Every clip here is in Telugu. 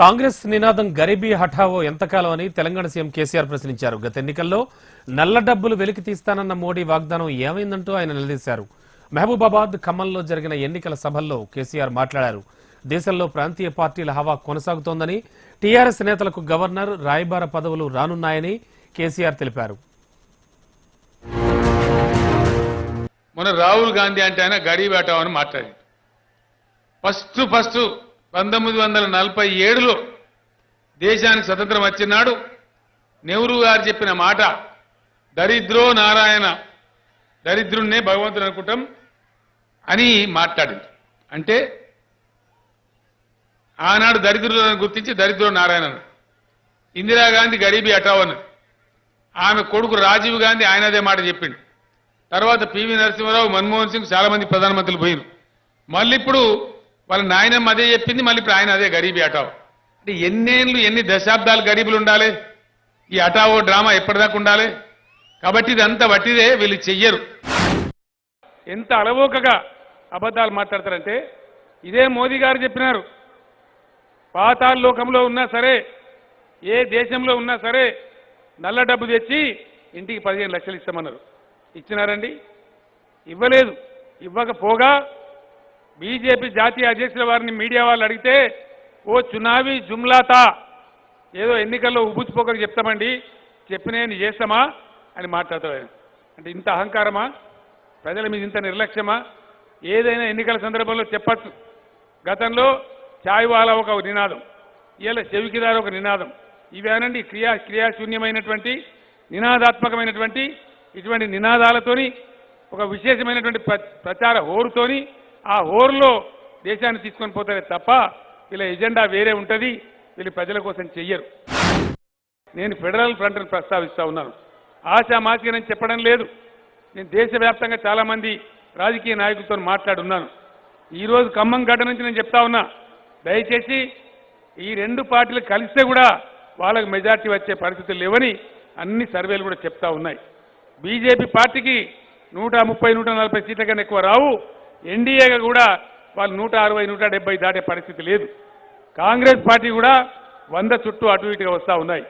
కాంగ్రెస్ నినాదం గరీబీ హఠావో ఎంతకాలం అని తెలంగాణ సీఎం కేసీఆర్ ప్రశ్నించారు. గత ఎన్నికల్లో నల్ల డబ్బులు వెలికి తీస్తానన్న మోడీ వాగ్దానం ఏమైందంటూ ఆయన నిలదీశారు. మహబూబాబాద్, ఖమ్మంలో జరిగిన ఎన్నికల సభల్లో కేసీఆర్ మాట్లాడారు. దేశంలో ప్రాంతీయ పార్టీల హవా కొనసాగుతోందని, టీఆర్ఎస్ నేతలకు గవర్నర్, రాయబార పదవులు రానున్నాయని కేసీఆర్ తెలిపారు. మన రాహుల్ గాంధీ అంటే ఆయన గరీబ్ హఠావో అని మాట్లాడారు. ఫస్ట్ 1947లో దేశానికి స్వతంత్రం వచ్చినాడు నెహ్రూ గారు చెప్పిన మాట దరిద్రో నారాయణ, దరిద్రుణ్ణే భగవంతుడు అనుకుంటాం అని మాట్లాడింది. అంటే ఆనాడు దరిద్రులను గుర్తించి దరిద్రో నారాయణ అన్నాడు. ఇందిరాగాంధీ గరీబీ హఠావో అన్నది. ఆమె కొడుకు రాజీవ్ గాంధీ ఆయన అదే మాట చెప్పిండు. తర్వాత పివి నరసింహారావు, మన్మోహన్ సింగ్, చాలా మంది ప్రధానమంత్రులు పోయిరు. మళ్ళీ ఇప్పుడు వాళ్ళ నాయనమ్మ అదే చెప్పింది, మళ్ళీ ఇప్పుడు ఆయన అదే గరీబీ హఠావో. అంటే ఎన్నేళ్ళు, ఎన్ని దశాబ్దాలు గరీబులు ఉండాలి? ఈ హఠావో డ్రామా ఎప్పటిదాకా ఉండాలి? కాబట్టి ఇదంతా వట్టిదే, వీళ్ళు చెయ్యరు. ఎంత అలవోకగా అబద్ధాలు మాట్లాడతారంటే, ఇదే మోదీ గారు చెప్పినారు, పాతాళ లోకంలో ఉన్నా సరే, ఏ దేశంలో ఉన్నా సరే నల్ల డబ్బు తెచ్చి ఇంటికి 15 లక్షలు ఇస్తామన్నారు. ఇచ్చినారండి? ఇవ్వలేదు. ఇవ్వకపోగా బీజేపీ జాతీయ అధ్యక్షుల వారిని మీడియా వాళ్ళు అడిగితే, ఓ చునావీ జుమ్లాతా, ఏదో ఎన్నికల్లో ఉబుచ్చిపోకకు చెప్తామండి, చెప్పినేది చేస్తామా అని మాట్లాడతాడు. అంటే ఇంత అహంకారమా? ప్రజల మీద ఇంత నిర్లక్ష్యమా? ఏదైనా ఎన్నికల సందర్భంలో చెప్పచ్చు. గతంలో చాయ్ వాలా ఒక నినాదం, ఇలా చెవికిదారు ఒక నినాదం. ఇవేనండి క్రియాశూన్యమైనటువంటి నినాదాత్మకమైనటువంటి ఇటువంటి నినాదాలతోని, ఒక విశేషమైనటువంటి ప్రచార హోరుతోని, ఆ హోరులో దేశాన్ని తీసుకొని పోతారే తప్ప వీళ్ళ ఎజెండా వేరే ఉంటుంది. వీళ్ళు ప్రజల కోసం చెయ్యరు. నేను ఫెడరల్ ఫ్రంట్ను ప్రస్తావిస్తా ఉన్నాను. ఆశామాసిగా నేను చెప్పడం లేదు. నేను దేశవ్యాప్తంగా చాలామంది రాజకీయ నాయకులతో మాట్లాడున్నాను. ఈరోజు ఖమ్మం గడ్డ నుంచి నేను చెప్తా ఉన్నా, దయచేసి ఈ రెండు పార్టీలు కలిస్తే కూడా వాళ్ళకు మెజార్టీ వచ్చే పరిస్థితులు లేవని అన్ని సర్వేలు కూడా చెప్తా ఉన్నాయి. బీజేపీ పార్టీకి 130, 140 సీట్ల కన్నా ఎక్కువ రావు. ఎన్డీఏగా కూడా వాళ్ళు 160, 170 దాటే పరిస్థితి లేదు. కాంగ్రెస్ పార్టీ కూడా 100 చుట్టూ అటు ఇటుగా వస్తూ ఉన్నాయి.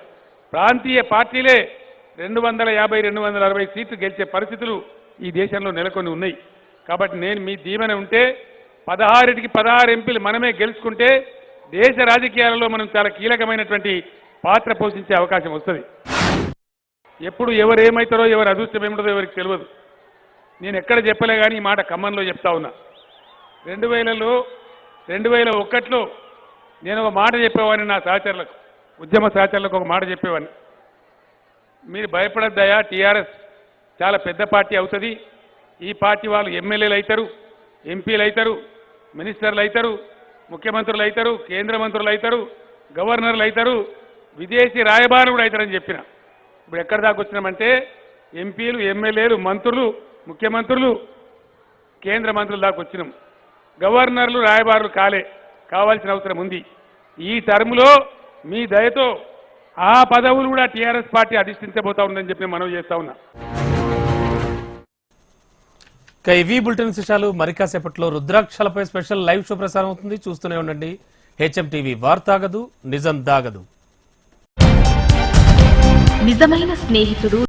ప్రాంతీయ పార్టీలే 250, 260 సీట్లు గెలిచే పరిస్థితులు ఈ దేశంలో నెలకొని ఉన్నాయి. కాబట్టి నేను మీ దీవెన ఉంటే 16కి 16 ఎంపీలు మనమే గెలుచుకుంటే దేశ రాజకీయాలలో మనం చాలా కీలకమైనటువంటి పాత్ర పోషించే అవకాశం వస్తుంది. ఎప్పుడు ఎవరు ఏమవుతారో, ఎవరు అదృష్టం ఏమిటో ఎవరికి తెలియదు. నేను ఎక్కడ చెప్పలే కానీ ఈ మాట ఖమ్మంలో చెప్తా ఉన్నా. 2001లో నేను ఒక మాట చెప్పేవాడిని నా సహచరులకు, ఉద్యమ సహచరులకు ఒక మాట చెప్పేవాడిని. మీరు భయపడద్దయా, టీఆర్ఎస్ చాలా పెద్ద పార్టీ అవుతుంది. ఈ పార్టీ వాళ్ళు ఎమ్మెల్యేలు అవుతారు, ఎంపీలు అవుతారు, మినిస్టర్లు అవుతారు, ముఖ్యమంత్రులు అవుతారు, కేంద్ర మంత్రులు అవుతారు, గవర్నర్లు అవుతారు, విదేశీ రాయబారులు కూడా అవుతారని చెప్పిన. ఇప్పుడు ఎక్కడి దాకా వచ్చినామంటే ఎంపీలు, ఎమ్మెల్యేలు, మంత్రులు, ముఖ్యమంత్రులు, కేంద్ర మంత్రుల దాకా వచ్చినాం. గవర్నర్లు, రాయబారులు కావాల్సిన అవసరం ఉంది. ఈ టర్ములో మీ దయతో ఆ పదవులు కూడా టీఆర్ఎస్ పార్టీ అధిష్ఠించబోతా ఉందని చెప్పి మనం చేస్తా ఉన్నా. ఇవి బులెటిన్ విశేషాలు. మరి కాసేపట్లో రుద్రాక్షలపై స్పెషల్ లైవ్ షో ప్రసారం అవుతుంది. చూస్తూనే ఉండండి. హెచ్ఎం టీవీ, వార్తాగదు, నిజం దాగదు. నిజమైన స్నేహితుడు